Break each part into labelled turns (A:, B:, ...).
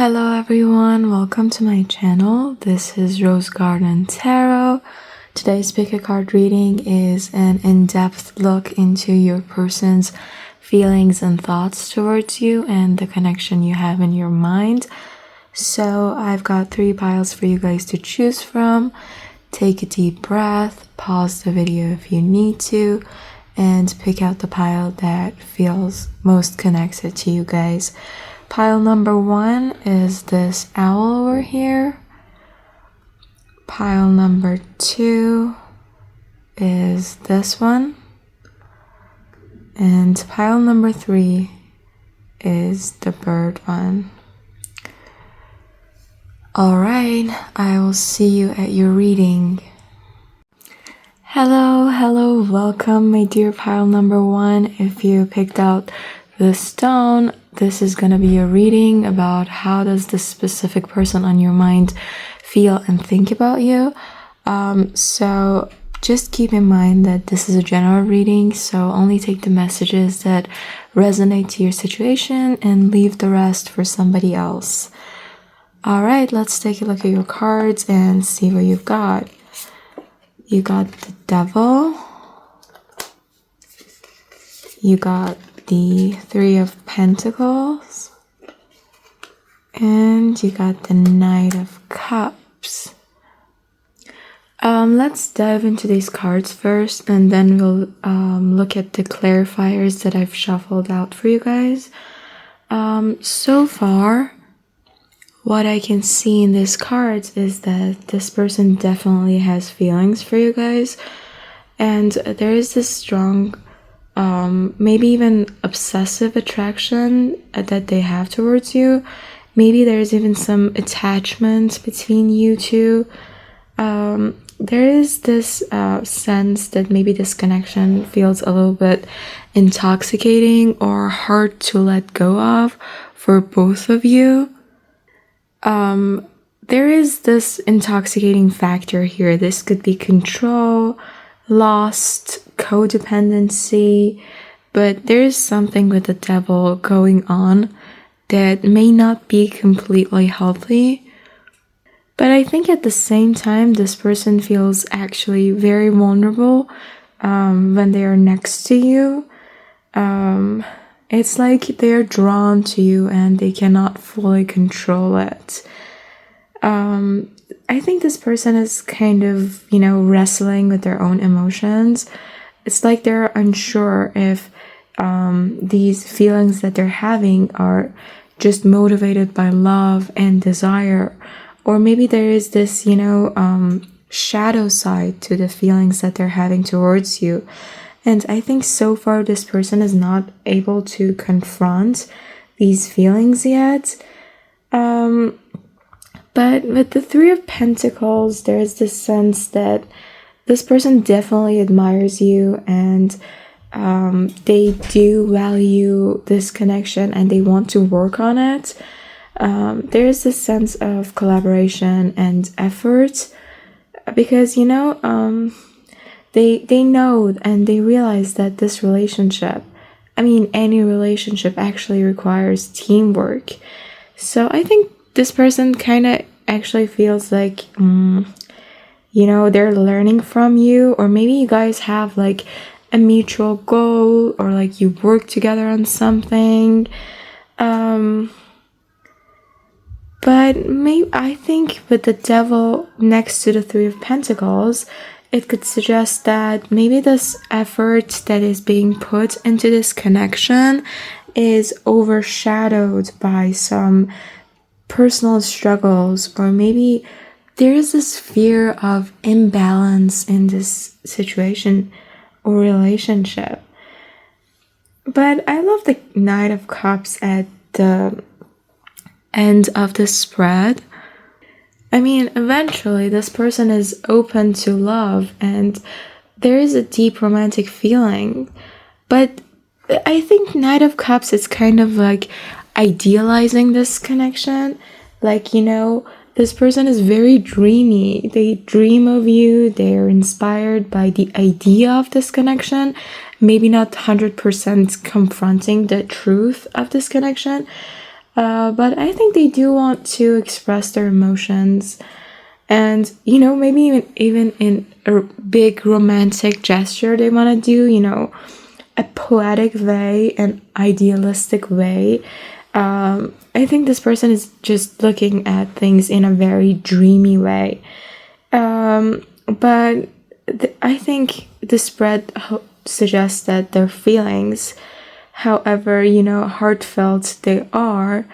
A: Hello everyone, welcome to my channel. This is Rose Garden Tarot. Today's pick a card reading is an in-depth look into your person's feelings and thoughts towards you and the connection you have in your mind. So I've got 3 piles for you guys to choose from. Take a deep breath, pause the video if you need to, and pick out the pile that feels most connected to you guys. Pile number 1 is this owl over here. Pile number 2 is this one. And pile number 3 is the bird one. Alright, I will see you at your reading. Hello, welcome my dear pile number 1. If you picked out the stone, this is going to be a reading about how does this specific person on your mind feel and think about you. So just keep in mind that this is a general reading, so only take the messages that resonate to your situation and leave the rest for somebody else. Alright, let's take a look at your cards and see what you've got. You got the Devil. You got the 3 of Pentacles, and you got the Knight of Cups. Let's dive into these cards first, and then we'll look at the clarifiers that I've shuffled out for you guys. So far, what I can see in these cards is that this person definitely has feelings for you guys, and there is this strong maybe even obsessive attraction that they have towards you. Maybe there's even some attachment between you two. There is this sense that maybe this connection feels a little bit intoxicating or hard to let go of for both of you. There is this intoxicating factor here. This could be control, lost, codependency, but there's something with the Devil going on that may not be completely healthy. But I think at the same time, this person feels actually very vulnerable when they are next to you. It's like they're drawn to you and they cannot fully control it. I think this person is kind of, wrestling with their own emotions. It's like they're unsure if these feelings that they're having are just motivated by love and desire, or maybe there is this, shadow side to the feelings that they're having towards you. And I think so far this person is not able to confront these feelings yet. But with the 3 of Pentacles, there's this sense that this person definitely admires you and they do value this connection and they want to work on it. There's this sense of collaboration and effort because, they know and they realize that this relationship, any relationship actually requires teamwork. So I think this person kind of actually feels like, they're learning from you, or maybe you guys have like a mutual goal, or like you work together on something. But I think with the Devil next to the 3 of Pentacles, it could suggest that maybe this effort that is being put into this connection is overshadowed by some personal struggles, or maybe there is this fear of imbalance in this situation or relationship. But I love the Knight of Cups at the end of the spread. Eventually this person is open to love and there is a deep romantic feeling. But I think Knight of Cups is kind of like idealizing this connection. Like, this person is very dreamy. They dream of you. They are inspired by the idea of this connection. Maybe not 100% confronting the truth of this connection. But I think they do want to express their emotions, and maybe even in a big romantic gesture they want to do, a poetic way, an idealistic way. I think this person is just looking at things in a very dreamy way. But I think the spread suggests that their feelings, however, heartfelt they are,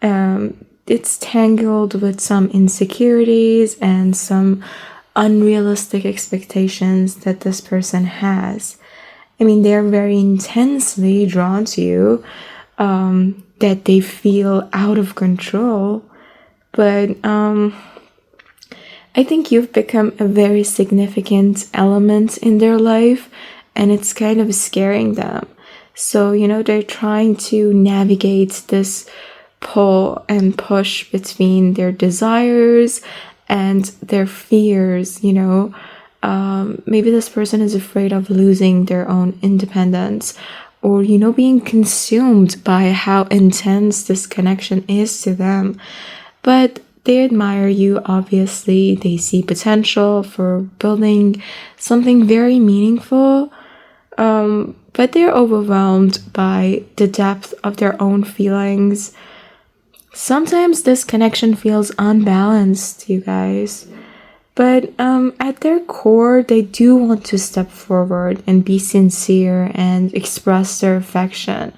A: it's tangled with some insecurities and some unrealistic expectations that this person has. I mean, they're very intensely drawn to you, that they feel out of control, but I think you've become a very significant element in their life, and it's kind of scaring them. So, they're trying to navigate this pull and push between their desires and their fears. Maybe this person is afraid of losing their own independence, or being consumed by how intense this connection is to them. But they admire you, obviously. They see potential for building something very meaningful, but they're overwhelmed by the depth of their own feelings. Sometimes this connection feels unbalanced, you guys. But at their core, they do want to step forward and be sincere and express their affection.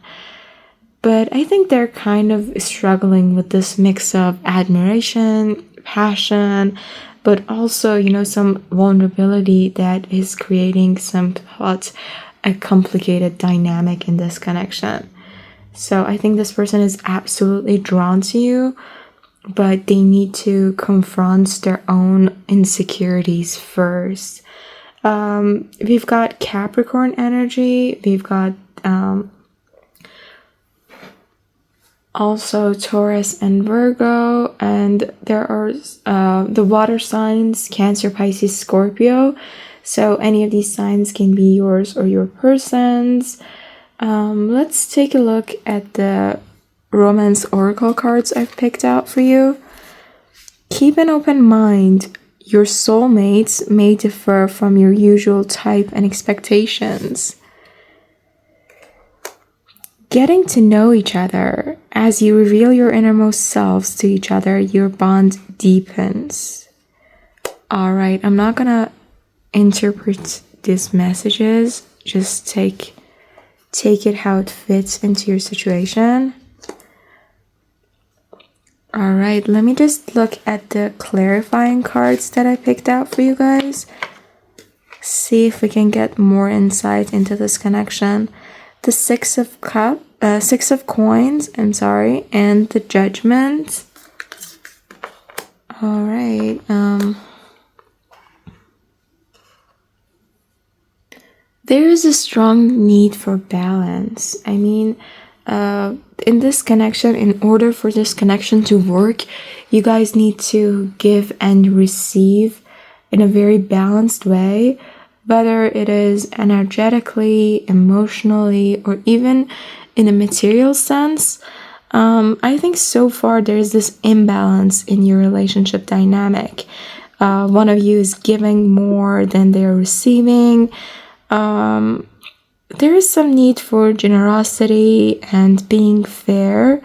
A: But I think they're kind of struggling with this mix of admiration, passion, but also, some vulnerability that is creating somewhat a complicated dynamic in this connection. So I think this person is absolutely drawn to you, but they need to confront their own insecurities first. We've got Capricorn energy. We've got also Taurus and Virgo, and there are the water signs, Cancer, Pisces, Scorpio. So any of these signs can be yours or your person's. Let's take a look at the romance oracle cards I've picked out for you. Keep an open mind. Your soulmates may differ from your usual type and expectations. Getting to know each other. As you reveal your innermost selves to each other, your bond deepens. All right, I'm not gonna interpret these messages. Just take it how it fits into your situation. All right, let me just look at the clarifying cards that I picked out for you guys. See if we can get more insight into this connection. The Six of Coins, and the Judgment. All right. There is a strong need for balance. I mean, in this connection, in order for this connection to work, you guys need to give and receive in a very balanced way, whether it is energetically, emotionally, or even in a material sense. I think so far there's this imbalance in your relationship dynamic. One of you is giving more than they're receiving. There is some need for generosity and being fair,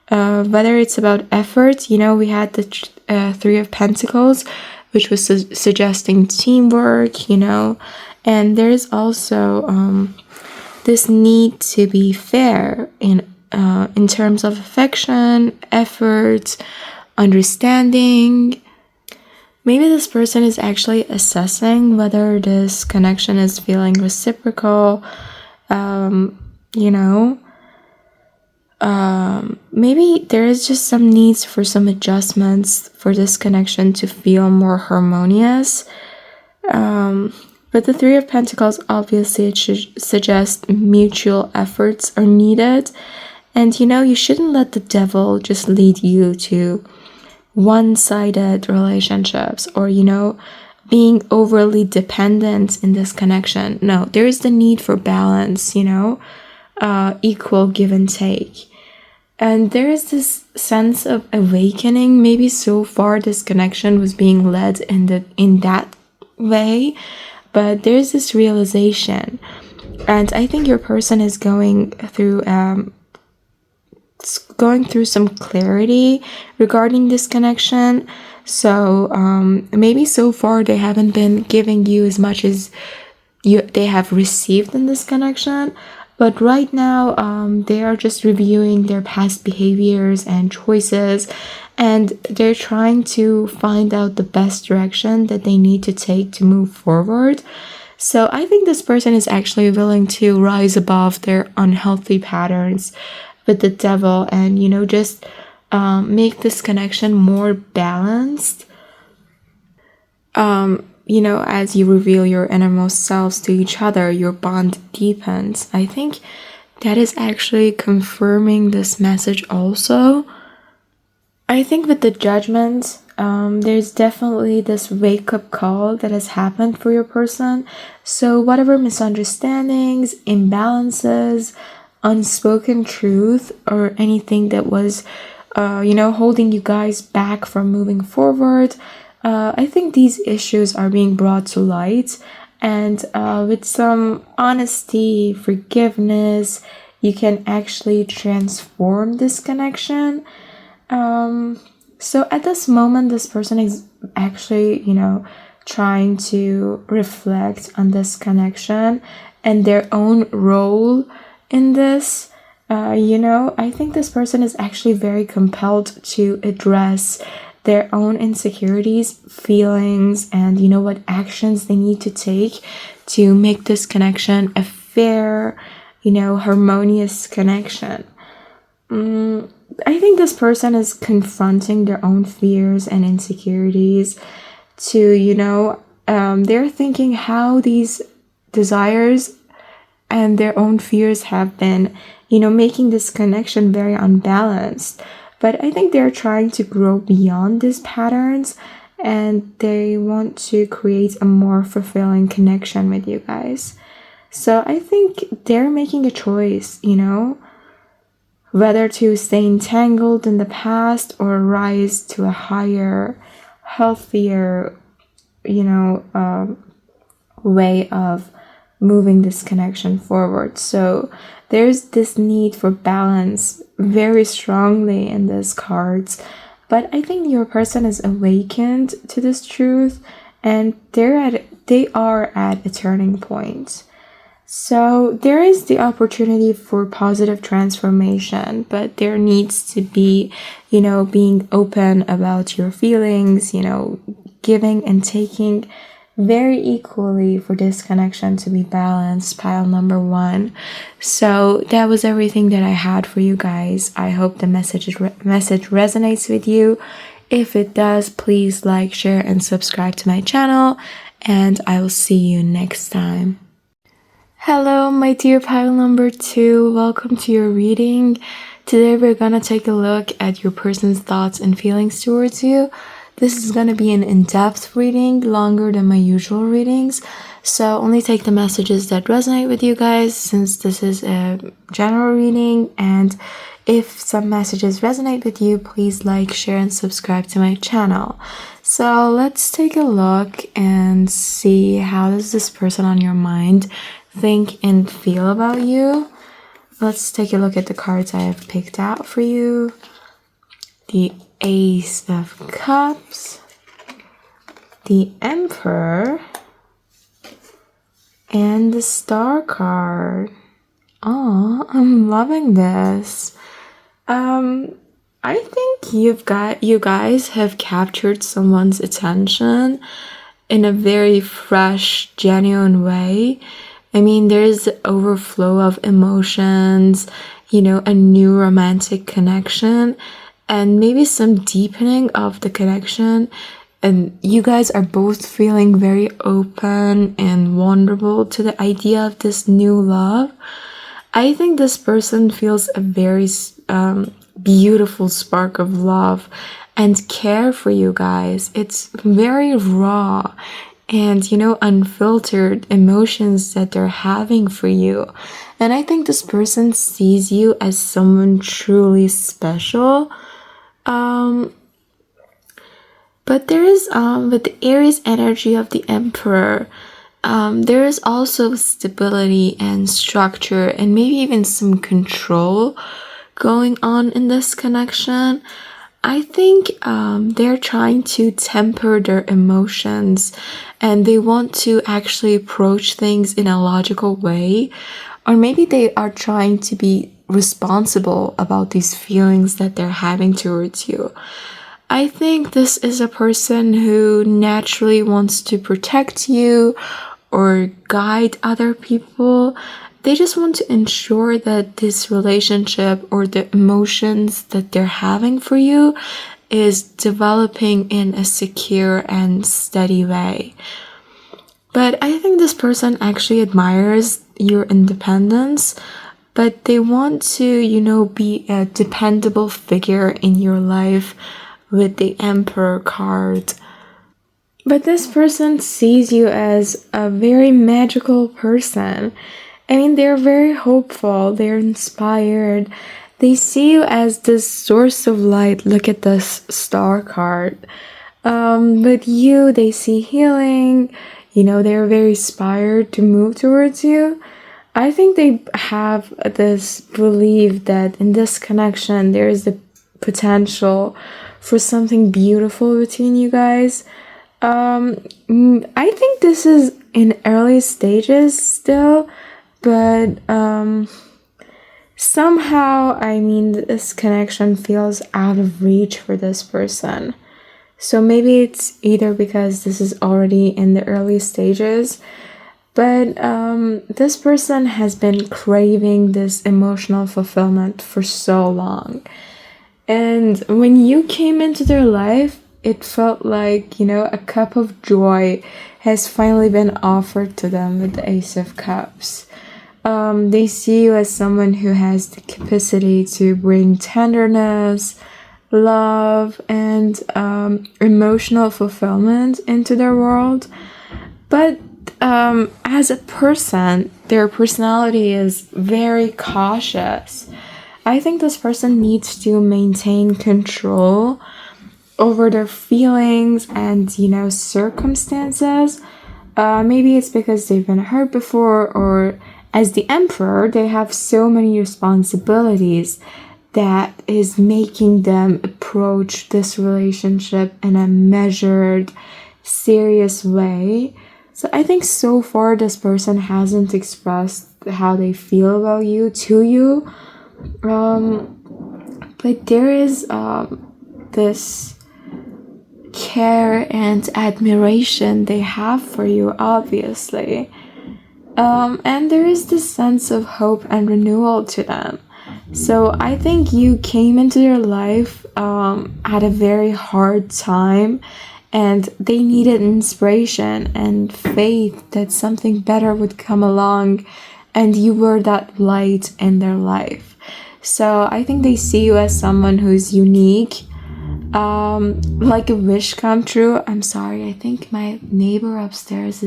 A: whether it's about effort. We had the Three of Pentacles, which was suggesting teamwork, and there's also this need to be fair in terms of affection, effort, understanding. Maybe this person is actually assessing whether this connection is feeling reciprocal, maybe there is just some needs for some adjustments for this connection to feel more harmonious. But the Three of Pentacles, obviously, it should suggest mutual efforts are needed. And, you shouldn't let the devil just lead you to one-sided relationships or, being overly dependent in this connection. No, there is the need for balance, equal give and take. And there is this sense of awakening. Maybe so far this connection was being led in that way, but there's this realization. And I think your person is going through some clarity regarding this connection. So maybe so far they haven't been giving you as much as they have received in this connection, but right now they are just reviewing their past behaviors and choices, and they're trying to find out the best direction that they need to take to move forward. So I think this person is actually willing to rise above their unhealthy patterns with the devil, and just make this connection more balanced. As you reveal your innermost selves to each other, your bond deepens. I think that is actually confirming this message also. I think with the Judgment, there's definitely this wake-up call that has happened for your person. So whatever misunderstandings, imbalances, unspoken truth, or anything that was, holding you guys back from moving forward, I think these issues are being brought to light, and with some honesty, forgiveness, you can actually transform this connection. So at this moment, this person is actually, trying to reflect on this connection and their own role in this. I think this person is actually very compelled to address their own insecurities, feelings, and what actions they need to take to make this connection a fair, harmonious connection. I think this person is confronting their own fears and insecurities to, they're thinking how these desires and their own fears have been, making this connection very unbalanced. But I think they're trying to grow beyond these patterns, and they want to create a more fulfilling connection with you guys. So I think they're making a choice, whether to stay entangled in the past or rise to a higher, healthier, way of moving this connection forward. So there's this need for balance very strongly in these cards, but I think your person is awakened to this truth, and they are at a turning point. So there is the opportunity for positive transformation, but there needs to be, being open about your feelings, giving and taking very equally for this connection to be balanced, pile number 1. So that was everything that I had for you guys. I hope the message resonates with you. If it does, please like, share, and subscribe to my channel, and I will see you next time. Hello, my dear pile number 2. Welcome to your reading. Today we're gonna take a look at your person's thoughts and feelings towards you. This is gonna be an in-depth reading, longer than my usual readings. So only take the messages that resonate with you guys, since this is a general reading. And if some messages resonate with you, please like, share, and subscribe to my channel. So let's take a look and see how does this person on your mind think and feel about you. Let's take a look at the cards I have picked out for you. The Ace of Cups, the Emperor, and the Star card. Oh, I'm loving this. I think you guys have captured someone's attention in a very fresh, genuine way. I mean, there's overflow of emotions, a new romantic connection, and maybe some deepening of the connection. And you guys are both feeling very open and vulnerable to the idea of this new love. I think this person feels a very beautiful spark of love and care for you guys. It's very raw, and, unfiltered emotions that they're having for you. And I think this person sees you as someone truly special. But there is, with the Aries energy of the Emperor, there is also stability and structure and maybe even some control going on in this connection. I think they're trying to temper their emotions and they want to actually approach things in a logical way. Or maybe they are trying to be responsible about these feelings that they're having towards you. I think this is a person who naturally wants to protect you or guide other people. They just want to ensure that this relationship or the emotions that they're having for you is developing in a secure and steady way. But I think this person actually admires your independence, but they want to, be a dependable figure in your life with the Emperor card. But this person sees you as a very magical person. I mean, they're very hopeful, they're inspired. They see you as this source of light. Look at this star card. But you, they see healing. They're very inspired to move towards you. I think they have this belief that in this connection, there is the potential for something beautiful between you guys. I think this is in early stages still, but somehow, this connection feels out of reach for this person. So maybe it's either because this is already in the early stages, but this person has been craving this emotional fulfillment for so long. And when you came into their life, it felt like, a cup of joy has finally been offered to them with the Ace of Cups. They see you as someone who has the capacity to bring tenderness, love, and emotional fulfillment into their world. But as a person, their personality is very cautious. I think this person needs to maintain control over their feelings and, circumstances. Maybe it's because they've been hurt before, or as the Emperor, they have so many responsibilities that is making them approach this relationship in a measured, serious way. So I think so far this person hasn't expressed how they feel about you to you. But there is this care and admiration they have for you, obviously. And there is this sense of hope and renewal to them. So I think you came into their life at a very hard time, and they needed inspiration and faith that something better would come along, and you were that light in their life. So I think they see you as someone who's unique, like a wish come true. I'm sorry, I think my neighbor upstairs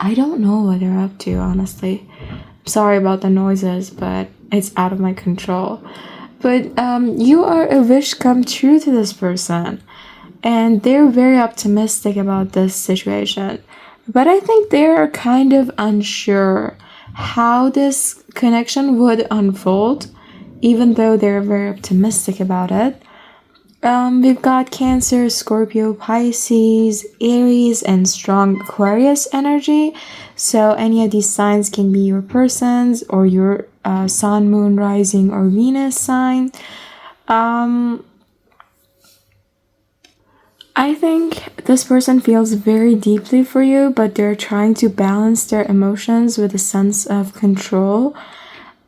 A: I don't know what they're up to, honestly. I'm sorry about the noises, but it's out of my control. But you are a wish come true to this person, and they're very optimistic about this situation. But I think they're kind of unsure how this connection would unfold, even though they're very optimistic about it. We've got Cancer, Scorpio, Pisces, Aries, and strong Aquarius energy. So any of these signs can be your person's or your Sun, Moon, Rising, or Venus sign. I think this person feels very deeply for you, but they're trying to balance their emotions with a sense of control.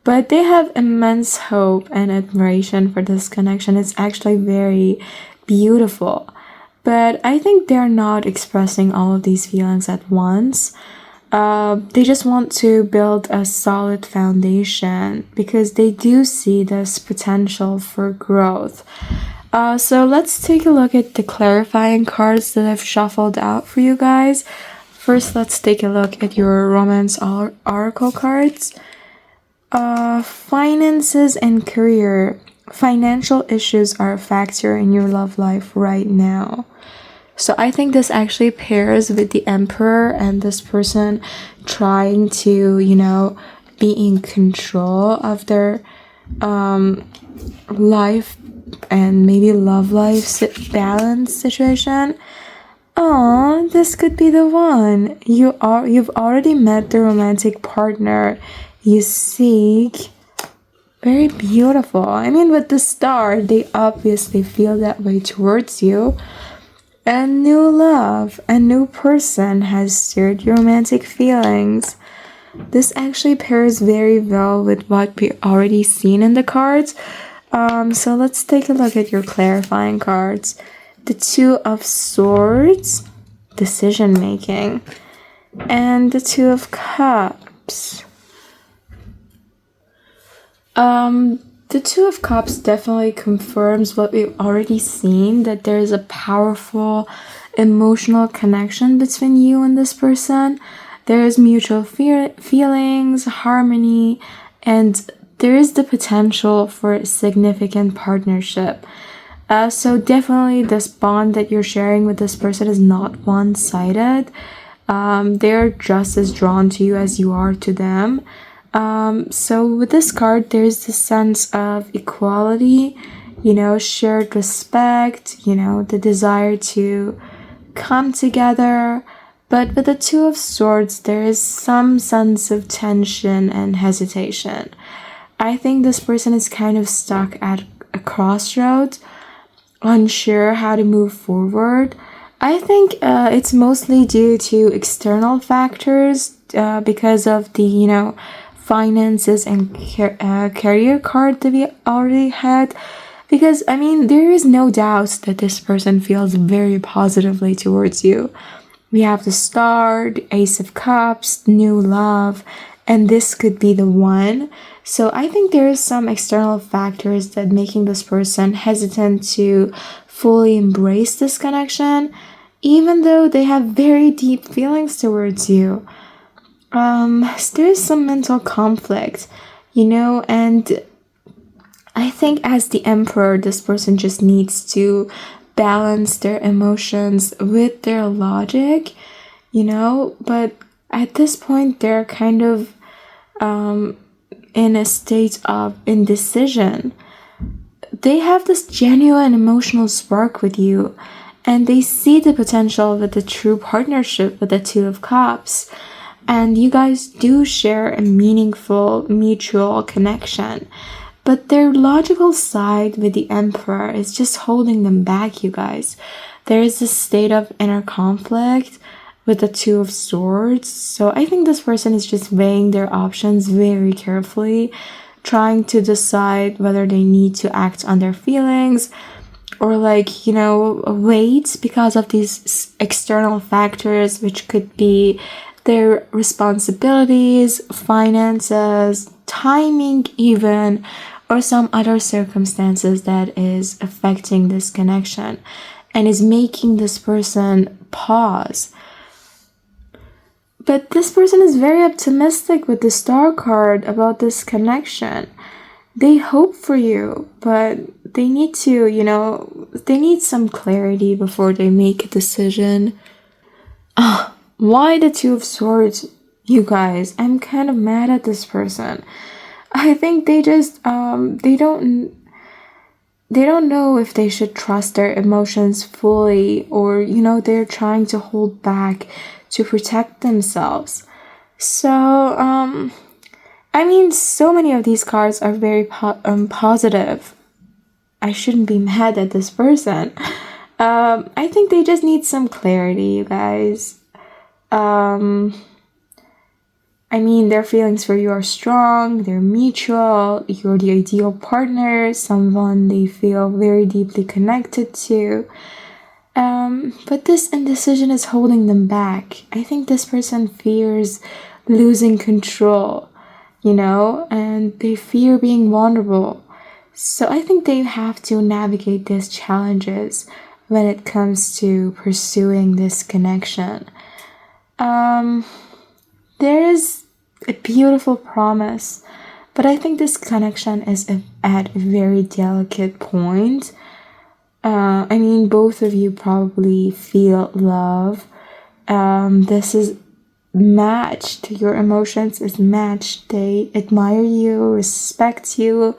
A: But they have immense hope and admiration for this connection. It's actually very beautiful. But I think they're not expressing all of these feelings at once. They just want to build a solid foundation because they do see this potential for growth. So let's take a look at the clarifying cards that I've shuffled out for you guys. First, let's take a look at your romance oracle cards. Finances and career. Financial issues are a factor in your love life right now. So I think this actually pairs with the Emperor and this person trying to, be in control of their life and maybe love life balance situation. Oh, this could be the one. You've already met the romantic partner you seek. Very beautiful. I mean, with the star, they obviously feel that way towards you. A new love, a new person has stirred your romantic feelings. This actually pairs very well with what we already seen in the cards. So let's take a look at your clarifying cards. The Two of Swords, decision making, and the Two of Cups. The Two of Cups definitely confirms what we've already seen, that there is a powerful emotional connection between you and this person. There is mutual feelings, harmony, and there is the potential for a significant partnership. So definitely this bond that you're sharing with this person is not one-sided. They're just as drawn to you as you are to them. So with this card, there's this sense of equality, shared respect, the desire to come together. But with the Two of Swords, there is some sense of tension and hesitation. I think this person is kind of stuck at a crossroads, unsure how to move forward. I think it's mostly due to external factors because of the, finances and career card that we already had. Because, I mean, there is no doubt that this person feels very positively towards you. We have the Star, the Ace of Cups, new love, and this could be the one. So I think there is some external factors that making this person hesitant to fully embrace this connection, even though they have very deep feelings towards you. There's some mental conflict, and I think as the Emperor, this person just needs to balance their emotions with their logic, but at this point, they're kind of in a state of indecision. They have this genuine emotional spark with you, and they see the potential with the true partnership with the Two of Cups. And you guys do share a meaningful mutual connection. But their logical side with the Emperor is just holding them back, you guys. There is this state of inner conflict with the Two of Swords. So I think this person is just weighing their options very carefully, trying to decide whether they need to act on their feelings or wait because of these external factors, which could be their responsibilities, finances, timing even, or some other circumstances that is affecting this connection and is making this person pause. But this person is very optimistic with the Star card about this connection. They hope for you, but they need to, they need some clarity before they make a decision. Why the Two of Swords, you guys? I'm kind of mad at this person. I think they just they don't know if they should trust their emotions fully, or they're trying to hold back to protect themselves. So I mean, so many of these cards are very positive. I shouldn't be mad at this person. I think they just need some clarity, you guys. I mean, their feelings for you are strong, they're mutual, you're the ideal partner, someone they feel very deeply connected to. But this indecision is holding them back. I think this person fears losing control, and they fear being vulnerable. So I think they have to navigate these challenges when it comes to pursuing this connection. There is a beautiful promise, but I think this connection is at a very delicate point. I mean, both of you probably feel love. This is matched. Your emotions is matched. They admire you, respect you,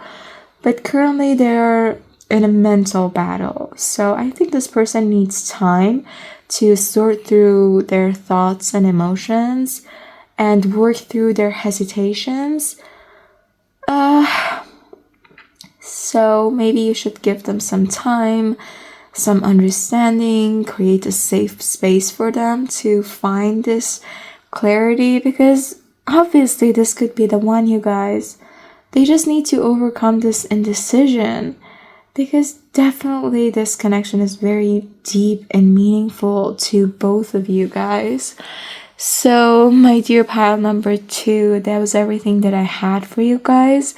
A: but currently they're in a mental battle. So I think this person needs time to sort through their thoughts and emotions and work through their hesitations. So maybe you should give them some time, some understanding, create a safe space for them to find this clarity, because obviously this could be the one, you guys. They just need to overcome this indecision, because definitely this connection is very deep and meaningful to both of you guys. So, my dear pile number 2, that was everything that I had for you guys.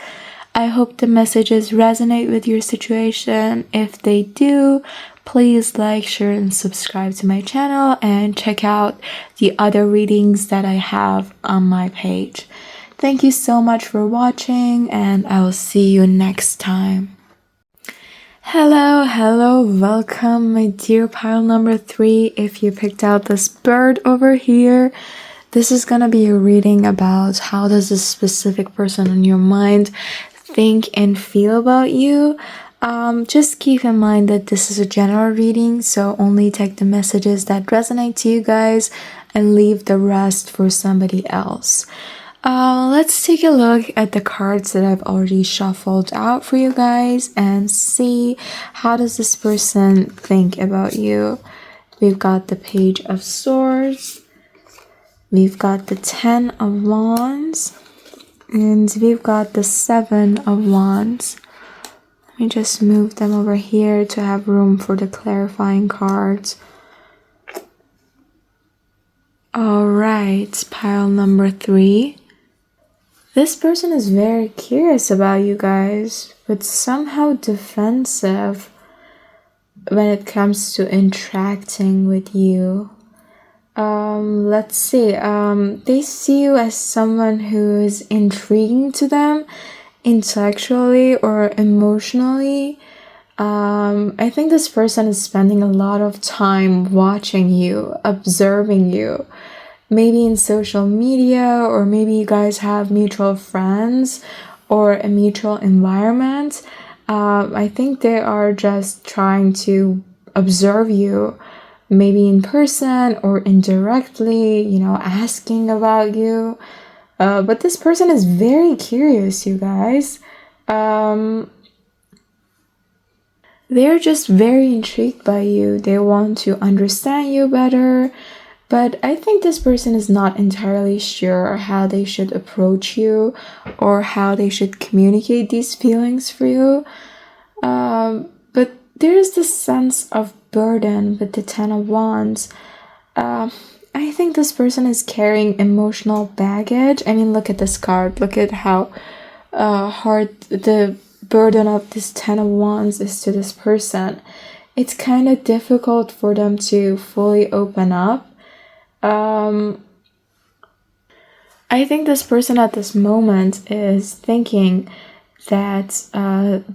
A: I hope the messages resonate with your situation. If they do, please like, share, and subscribe to my channel and check out the other readings that I have on my page. Thank you so much for watching, and I will see you next time. Hello, welcome, my dear pile number 3. If you picked out this bird over here, this is gonna be a reading about how does this specific person in your mind think and feel about you. Just keep in mind that this is a general reading, so only take the messages that resonate to you guys and leave the rest for somebody else. Let's take a look at the cards that I've already shuffled out for you guys and see how does this person think about you. We've got the Page of Swords, we've got the 10 of Wands, and we've got the 7 of Wands. Let me just move them over here to have room for the clarifying cards. Alright, pile number 3. This person is very curious about you guys, but somehow defensive when it comes to interacting with you. Let's see. They see you as someone who is intriguing to them intellectually or emotionally. I think this person is spending a lot of time watching you, observing you. Maybe in social media, or maybe you guys have mutual friends or a mutual environment. I think they are just trying to observe you, maybe in person or indirectly, asking about you. But this person is very curious, you guys. They're just very intrigued by you. They want to understand you better. But I think this person is not entirely sure how they should approach you or how they should communicate these feelings for you. But there's this sense of burden with the 10 of Wands. I think this person is carrying emotional baggage. I mean, look at this card. Look at how hard the burden of this 10 of Wands is to this person. It's kind of difficult for them to fully open up. I think this person at this moment is thinking that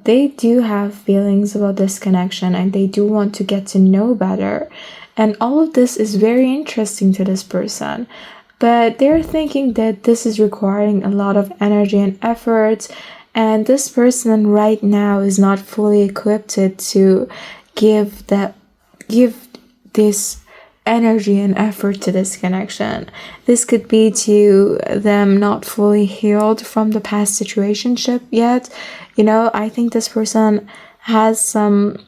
A: they do have feelings about this connection and they do want to get to know better. And all of this is very interesting to this person. But they're thinking that this is requiring a lot of energy and effort. And this person right now is not fully equipped to give this energy and effort to this connection. This could be to them not fully healed from the past situationship yet. I think this person has some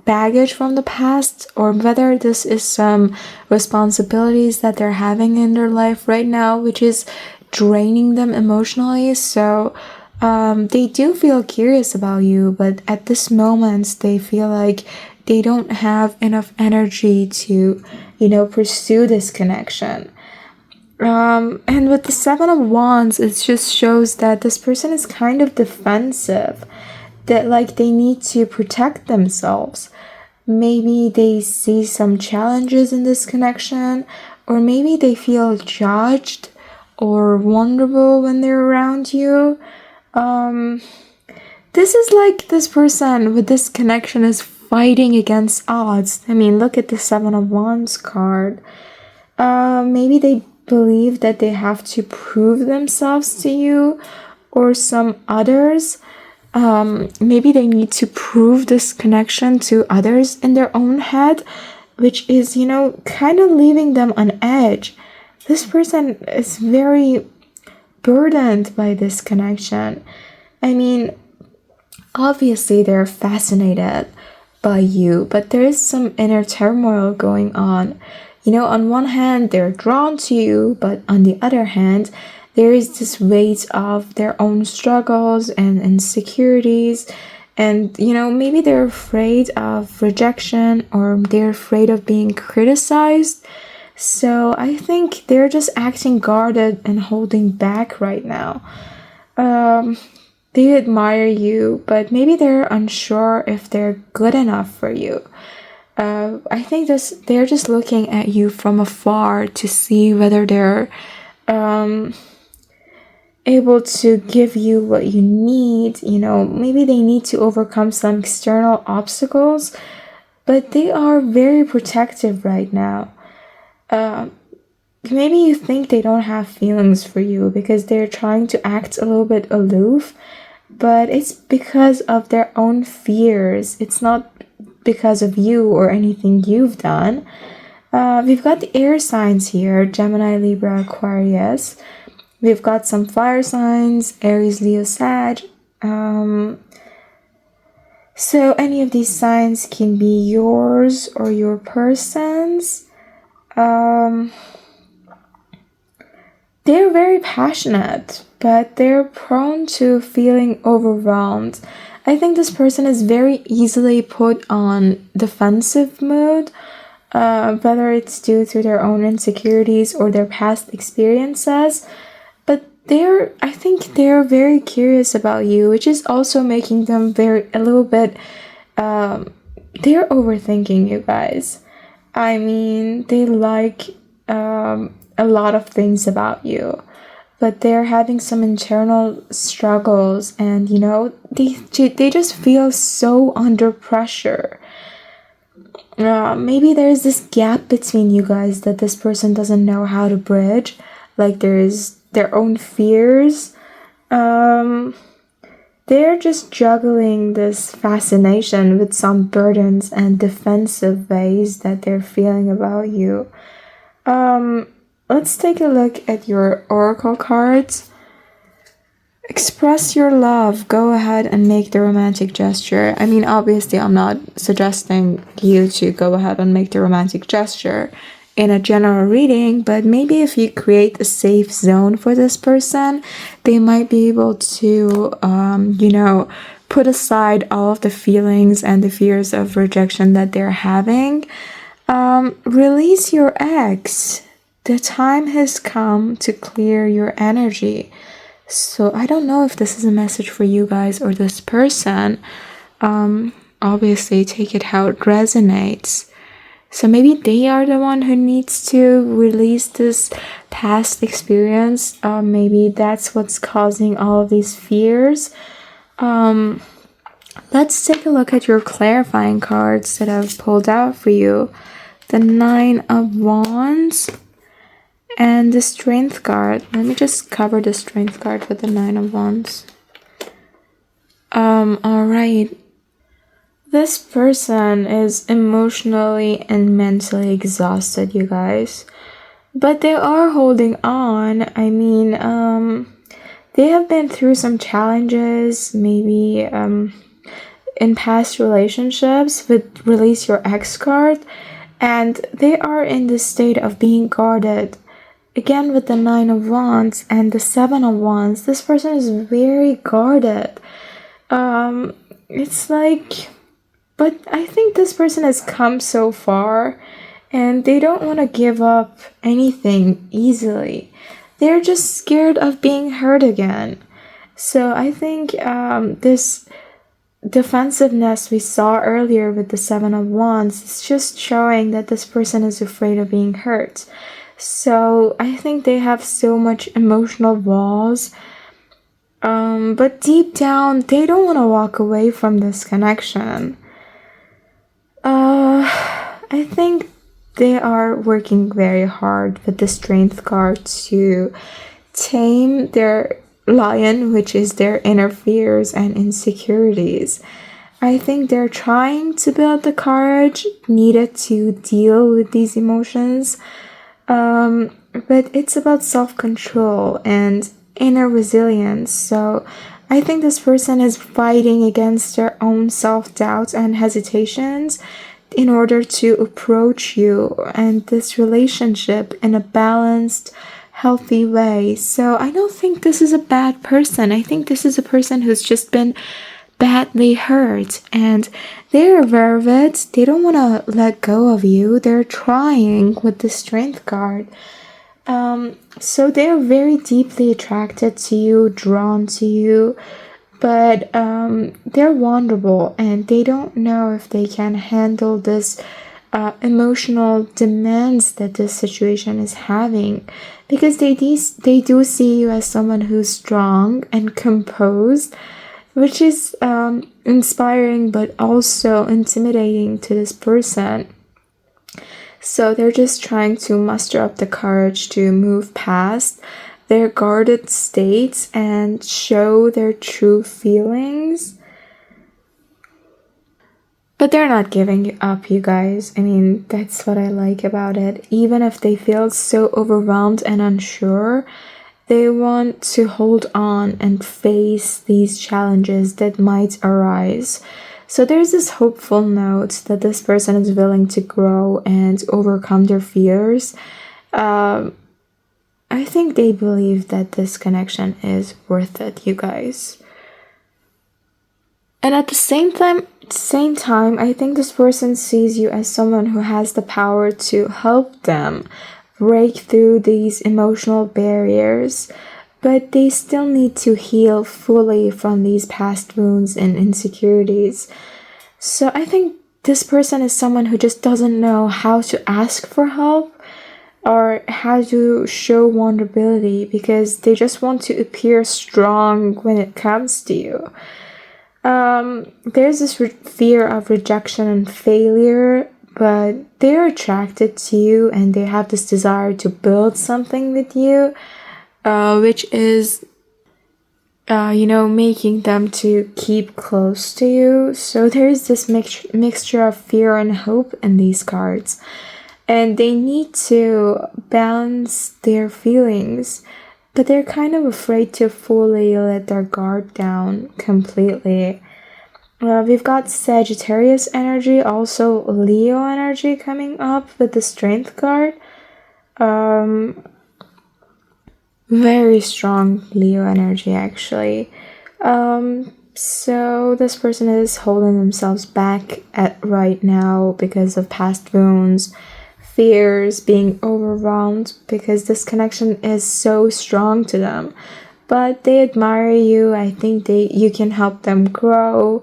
A: baggage from the past, or whether this is some responsibilities that they're having in their life right now, which is draining them emotionally. So they do feel curious about you, but at this moment they feel like they don't have enough energy to pursue this connection. And with the 7 of Wands, it just shows that this person is kind of defensive, that like they need to protect themselves. Maybe they see some challenges in this connection, or maybe they feel judged or vulnerable when they're around you. This is like this person with this connection is fighting against odds. I mean, look at the Seven of Wands card. Maybe they believe that they have to prove themselves to you or some others. Maybe they need to prove this connection to others in their own head, which is, kind of leaving them on edge. This person is very burdened by this connection. I mean, obviously they're fascinated by you, but there is some inner turmoil going on. On one hand, they're drawn to you, but on the other hand, there is this weight of their own struggles and insecurities. And, maybe they're afraid of rejection or they're afraid of being criticized. So I think they're just acting guarded and holding back right now. They admire you, but maybe they're unsure if they're good enough for you. I think they're just looking at you from afar to see whether they're able to give you what you need. Maybe they need to overcome some external obstacles, but they are very protective right now. Maybe you think they don't have feelings for you because they're trying to act a little bit aloof, but it's because of their own fears. It's not because of you or anything you've done. We've got the air signs here: Gemini, Libra, Aquarius. We've got some fire signs: Aries, Leo, Sag. So any of these signs can be yours or your person's. They're very passionate, but they're prone to feeling overwhelmed. I think this person is very easily put on defensive mode, whether it's due to their own insecurities or their past experiences. But I think they're very curious about you, which is also making them a little bit, they're overthinking you guys. I mean, they like a lot of things about you, but they're having some internal struggles, and they just feel so under pressure. Maybe there's this gap between you guys that this person doesn't know how to bridge. Like there's their own fears. They're just juggling this fascination with some burdens and defensive ways that they're feeling about you. Let's take a look at your oracle cards. Express your love. Go ahead and make the romantic gesture. I mean, obviously, I'm not suggesting you to go ahead and make the romantic gesture in a general reading, but maybe if you create a safe zone for this person, they might be able to, put aside all of the feelings and the fears of rejection that they're having. Release your ex. The time has come to clear your energy. So I don't know if this is a message for you guys or this person. Obviously, take it how it resonates. So maybe they are the one who needs to release this past experience. Maybe that's what's causing all of these fears. Let's take a look at your clarifying cards that I've pulled out for you. The Nine of Wands and the Strength card. Let me just cover the Strength card with the Nine of Wands. Alright. This person is emotionally and mentally exhausted, you guys. But they are holding on. I mean, they have been through some challenges, maybe in past relationships with Release Your Ex card. And they are in the state of being guarded. Again, with the Nine of Wands and the Seven of Wands, this person is very guarded. It's like, but I think this person has come so far and they don't want to give up anything easily. They're just scared of being hurt again. So I think this defensiveness we saw earlier with the Seven of Wands is just showing that this person is afraid of being hurt. So I think they have so much emotional walls. But deep down, they don't want to walk away from this connection. I think they are working very hard with the strength card to tame their lion, which is their inner fears and insecurities. I think they're trying to build the courage needed to deal with these emotions. But it's about self control and inner resilience. So I think this person is fighting against their own self doubts and hesitations in order to approach you and this relationship in a balanced, healthy way. So I don't think this is a bad person. I think this is a person who's just been badly hurt and they're aware of it. They don't want to let go of you. They're trying with the strength card. So they're very deeply attracted to you, drawn to you, but they're vulnerable and they don't know if they can handle this emotional demands that this situation is having, because they do see you as someone who's strong and composed, which is inspiring but also intimidating to this person. So they're just trying to muster up the courage to move past their guarded states and show their true feelings. But they're not giving up, you guys. I mean, that's what I like about it. Even if they feel so overwhelmed and unsure, they want to hold on and face these challenges that might arise. So there's this hopeful note that this person is willing to grow and overcome their fears. I think they believe that this connection is worth it, you guys. And at the same time, I think this person sees you as someone who has the power to help them break through these emotional barriers, but they still need to heal fully from these past wounds and insecurities. So I think this person is someone who just doesn't know how to ask for help or how to show vulnerability because they just want to appear strong when it comes to you. There's this fear of rejection and failure, but they're attracted to you and they have this desire to build something with you, which is, making them to keep close to you. So there's this mixture of fear and hope in these cards. And they need to balance their feelings, but they're kind of afraid to fully let their guard down completely. We've got Sagittarius energy, also Leo energy coming up with the Strength card. Very strong Leo energy, actually. So this person is holding themselves back right now because of past wounds, fears, being overwhelmed, because this connection is so strong to them. But they admire you. I think you can help them grow.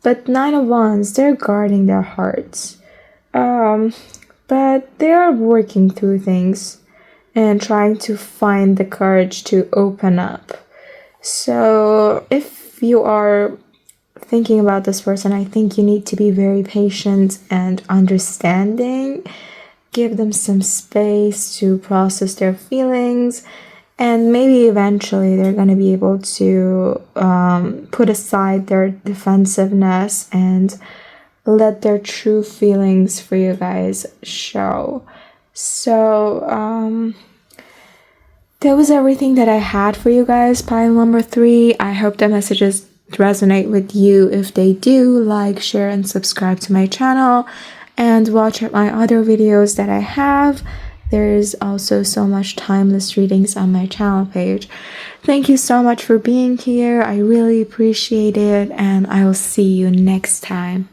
A: But 9 of Wands, they're guarding their hearts. But they are working through things and trying to find the courage to open up. So if you are thinking about this person, I think you need to be very patient and understanding. Give them some space to process their feelings, and maybe eventually they're going to be able to put aside their defensiveness and let their true feelings for you guys show. So that was everything that I had for you guys, pile number 3. I hope the messages resonate with you. If they do, like, share, and subscribe to my channel, and watch my other videos that I have. There is also so much timeless readings on my channel page. Thank you so much for being here. I really appreciate it, and I will see you next time.